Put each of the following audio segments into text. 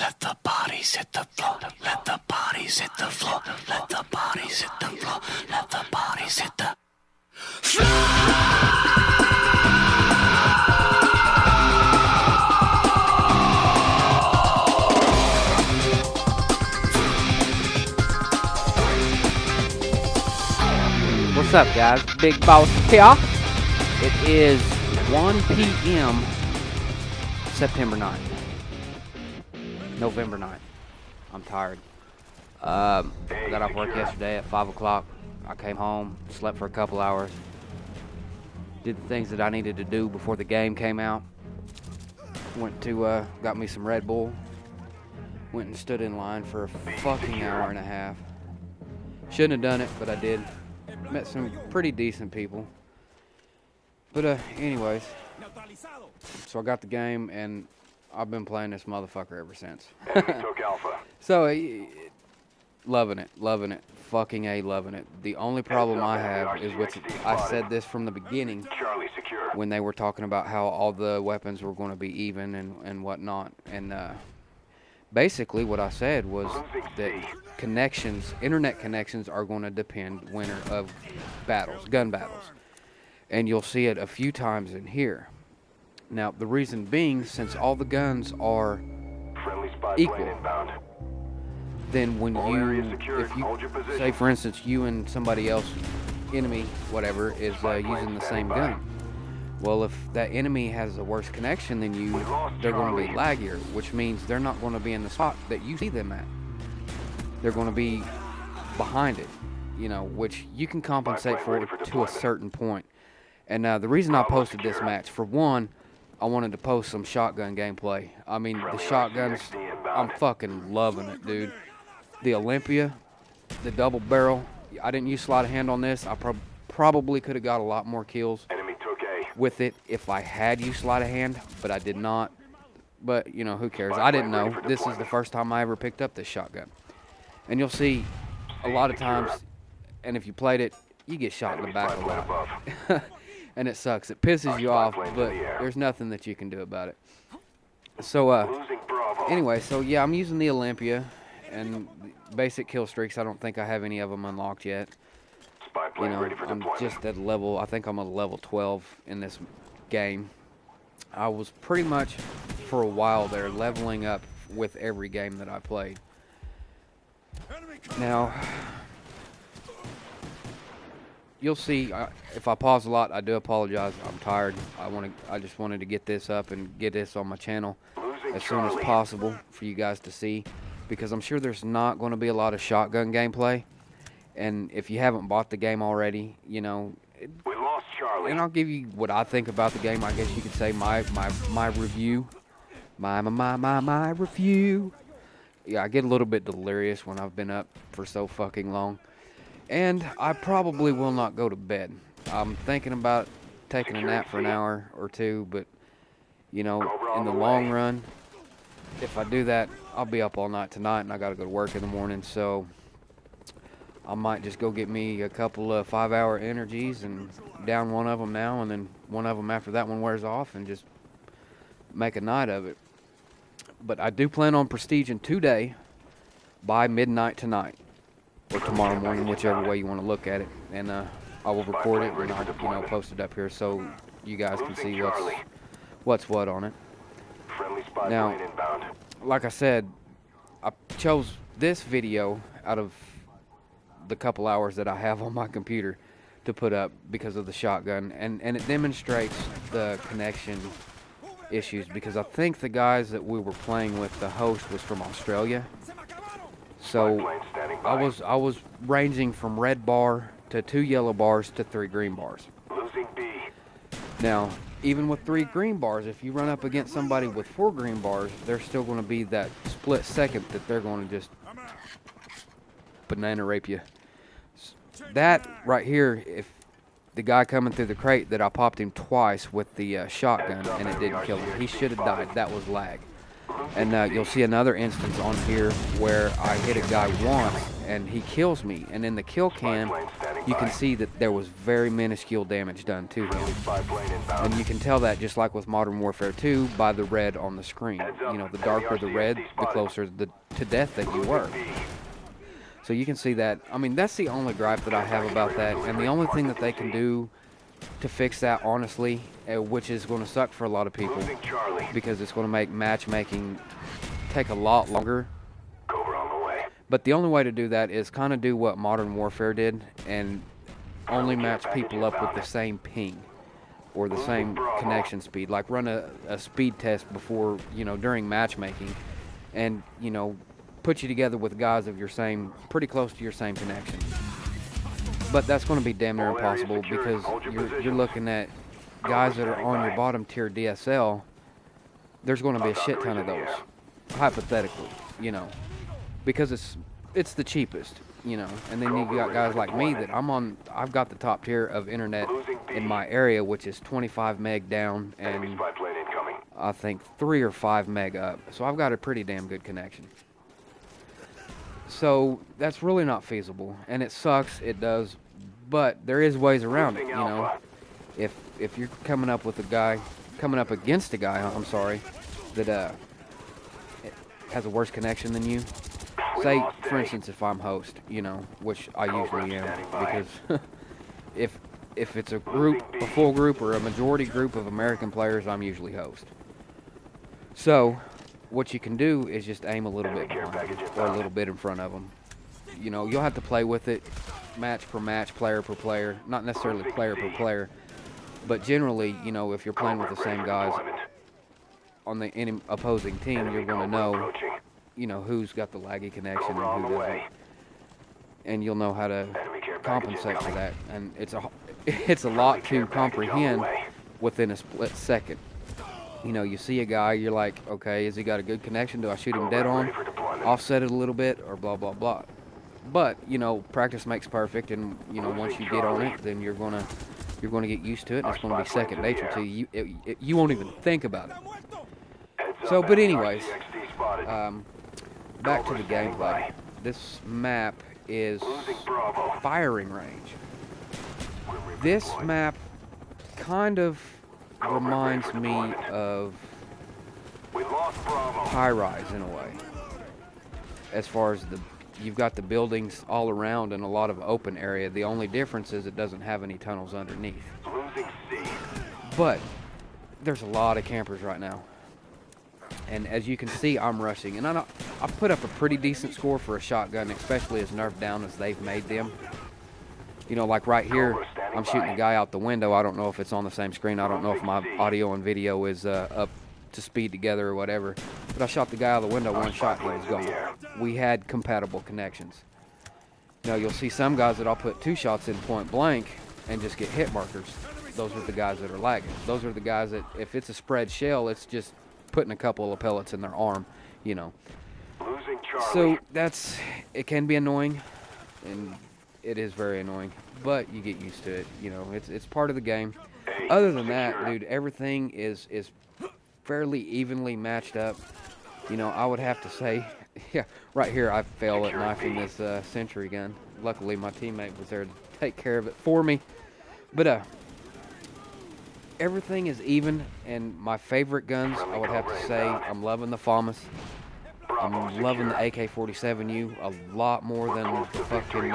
Let the bodies hit the floor. Let the bodies hit the floor. Let the bodies hit the floor. Let the bodies hit the What's up, guys? Big Boss here. It is 1 p.m. September 9th. November 9th. I'm tired. I got off work yesterday at 5 o'clock. I came home, slept for a couple hours, did the things that I needed to do before the game came out. Went to, got me some Red Bull. Went and stood in line for a fucking hour and a half. Shouldn't have done it, but I did. Met some pretty decent people. But anyways, so I got the game, and I've been playing this motherfucker ever since. So, loving it. Fucking A, loving it. The only problem I have is, which I said this from the beginning, when they were talking about how all the weapons were going to be even and whatnot. And basically what I said was that internet connections are going to depend winner of battles, gun battles. And you'll see it a few times in here. Now, the reason being, since all the guns are equal, then when if you, say for instance, you and somebody else, enemy, whatever, is using the same gun, well, if that enemy has a worse connection than you, they're going to be laggier, which means they're not going to be in the spot that you see them at. They're going to be behind it, you know, which you can compensate for to a certain point. And the reason I posted this match, for one, I wanted to post some shotgun gameplay. I mean, the shotguns, I'm fucking loving it, dude. The Olympia, the double barrel, I didn't use sleight of hand on this. I probably could have got a lot more kills with it if I had used sleight of hand, but I did not. But, you know, who cares? I didn't know. This is the first time I ever picked up this shotgun. And you'll see a lot of times, and if you played it, you get shot in the back a lot. And it sucks. It pisses you off, but there's nothing that you can do about it. So, anyway, so yeah, I'm using the Olympia and basic kill streaks. I don't think I have any of them unlocked yet. You know, I'm just at level, I think I'm at level 12 in this game. I was pretty much, for a while there, leveling up with every game that I played. Now, you'll see, if I pause a lot, I do apologize. I'm tired. I just wanted to get this up and get this on my channel as soon as possible for you guys to see, because I'm sure there's not going to be a lot of shotgun gameplay. And if you haven't bought the game already, you know, and I'll give you what I think about the game. I guess you could say my review, my review. Yeah, I get a little bit delirious when I've been up for so fucking long. And I probably will not go to bed. I'm thinking about taking a nap for an hour or two, but, you know, in the long run, if I do that, I'll be up all night tonight, and I got to go to work in the morning, so I might just go get me a couple of 5-hour energies and down one of them now, and then one of them after that one wears off, and just make a night of it. But I do plan on prestiging today by midnight tonight, or tomorrow morning, whichever way you want to look at it. And I will record it and I'll, you know, post it up here so you guys can see what's what on it. Now, like I said, I chose this video out of the couple hours that I have on my computer to put up because of the shotgun, and it demonstrates the connection issues, because I think the guys that we were playing with, the host, was from Australia. So I was ranging from red bar to 2 yellow bars to 3 green bars. Now, even with 3 green bars, if you run up against somebody with 4 green bars, there's still going to be that split second that they're going to just banana rape you. That right here, if the guy coming through the crate, that I popped him twice with the shotgun and it didn't kill him. He should have died. That was lag. And you'll see another instance on here where I hit a guy once and he kills me, and in the kill cam you can see that there was very minuscule damage done to him. And you can tell that just like with Modern Warfare 2 by the red on the screen. You know, the darker the red, the closer to death that you were. So you can see that. I mean, that's the only gripe that I have about that. And the only thing that they can do to fix that, honestly, which is going to suck for a lot of people because it's going to make matchmaking take a lot longer. But the only way to do that is kind of do what Modern Warfare did and only match people up with the same ping or the same connection speed. Like run a speed test before, you know, during matchmaking and, you know, put you together with guys of your same, pretty close to your same connection. But that's going to be damn near impossible because you're looking at guys that are on your bottom tier DSL. There's going to be a shit ton of those, hypothetically, you know, because it's the cheapest, you know. And then you got guys like me that I've got the top tier of internet in my area, which is 25 meg down and I think 3 or 5 meg up. So I've got a pretty damn good connection. So that's really not feasible, and it sucks, it does, but there is ways around it, you know. If you're coming up against a guy, I'm sorry, that has a worse connection than you. Say, for instance, if I'm host, you know, which I usually am, because if it's a full group or a majority group of American players, I'm usually host. So what you can do is just aim a little bit behind them, or a little bit in front of them. You know, you'll have to play with it, match per match, player per player, not necessarily player per player, but generally, you know, if you're playing with the same guys on the opposing team, you're going to know, you know, who's got the laggy connection and who doesn't, and you'll know how to compensate for that. And it's a lot to comprehend within a split second. You know, you see a guy, you're like, okay, has he got a good connection? Do I shoot him dead on, offset it a little bit, or blah, blah, blah. But, you know, practice makes perfect, and, you know, once you get on it, then you're gonna get used to it, and it's gonna be second nature to you. You won't even think about it. So, but anyways, back to the gameplay. This map is firing range. This map kind of reminds me of High-Rise in a way. As far as you've got the buildings all around and a lot of open area. The only difference is it doesn't have any tunnels underneath. But there's a lot of campers right now. And as you can see, I'm rushing. And I put up a pretty decent score for a shotgun, especially as nerfed down as they've made them. You know, like right here, I'm shooting a guy out the window. I don't know if it's on the same screen. I don't know if my audio and video is up to speed together or whatever. But I shot the guy out the window, one shot, he was gone. We had compatible connections. Now, you'll see some guys that I'll put 2 shots in point blank and just get hit markers. Those are the guys that are lagging. Those are the guys that, if it's a spread shell, it's just putting a couple of pellets in their arm, you know. So it can be annoying, and it is very annoying, but you get used to it. You know, it's part of the game. Other than that, dude, everything is fairly evenly matched up. You know, I would have to say, yeah, right here I fail at knifing this sentry gun. Luckily, my teammate was there to take care of it for me. But everything is even, and my favorite guns, I would have to say, I'm loving the FAMAS. I'm loving the AK-47U a lot more than the fucking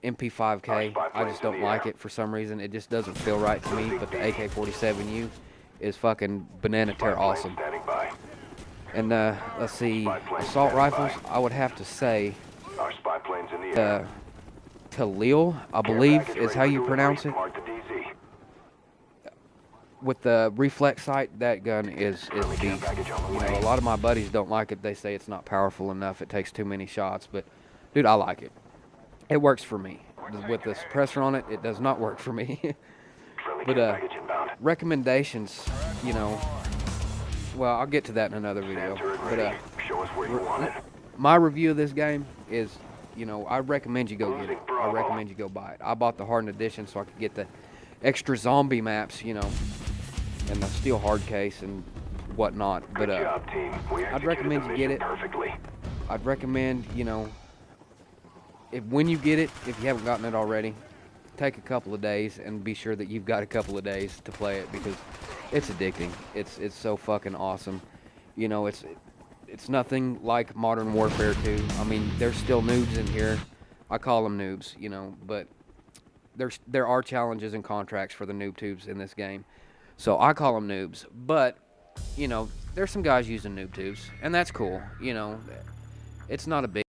MP5K. I just don't like it for some reason. It just doesn't feel right to me, but the AK-47U is fucking banana tear awesome. And let's see, assault rifles, I would have to say Talil, I believe is how you pronounce it. With the reflex sight, that gun is beast. You know, a lot of my buddies don't like it. They say it's not powerful enough. It takes too many shots. But, dude, I like it. It works for me. With the suppressor on it, it does not work for me. But recommendations, you know, well, I'll get to that in another video. But my review of this game is, you know, I recommend you go get it. I recommend you go buy it. I bought the Hardened Edition so I could get the extra zombie maps, you know, and the steel hard case and whatnot. But I'd recommend you get it. I'd recommend, you know, when you get it, if you haven't gotten it already, take a couple of days and be sure that you've got a couple of days to play it because it's addicting. It's so fucking awesome. You know, it's nothing like Modern Warfare 2. I mean, there's still noobs in here. I call them noobs, you know, but there are challenges and contracts for the noob tubes in this game. So I call them noobs, but you know, there's some guys using noob tubes, and that's cool. You know, it's not a big